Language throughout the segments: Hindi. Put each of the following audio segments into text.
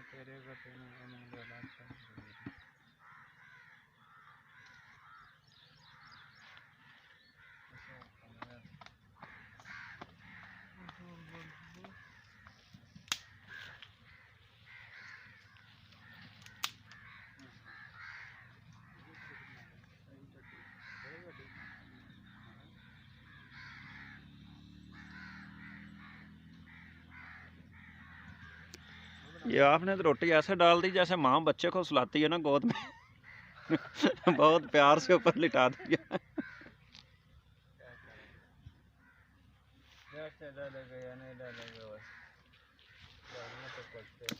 तेरे का तेरे नहीं गला ये आपने तो रोटी ऐसे डाल दी जैसे माँ बच्चे को सुलाती है ना गोद में। बहुत प्यार से ऊपर लिटा दिया। डालेगा या नहीं डालेगा बस डालना तो पड़ते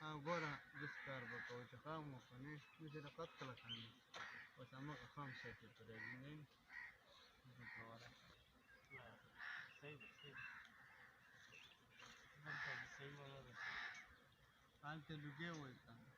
Agora descarga para o chacamo, né? Mas era quatro calacanas. O chama a fam sete por aí, né? Agora. Sei. Não pode ser agora. Antes do que eu então.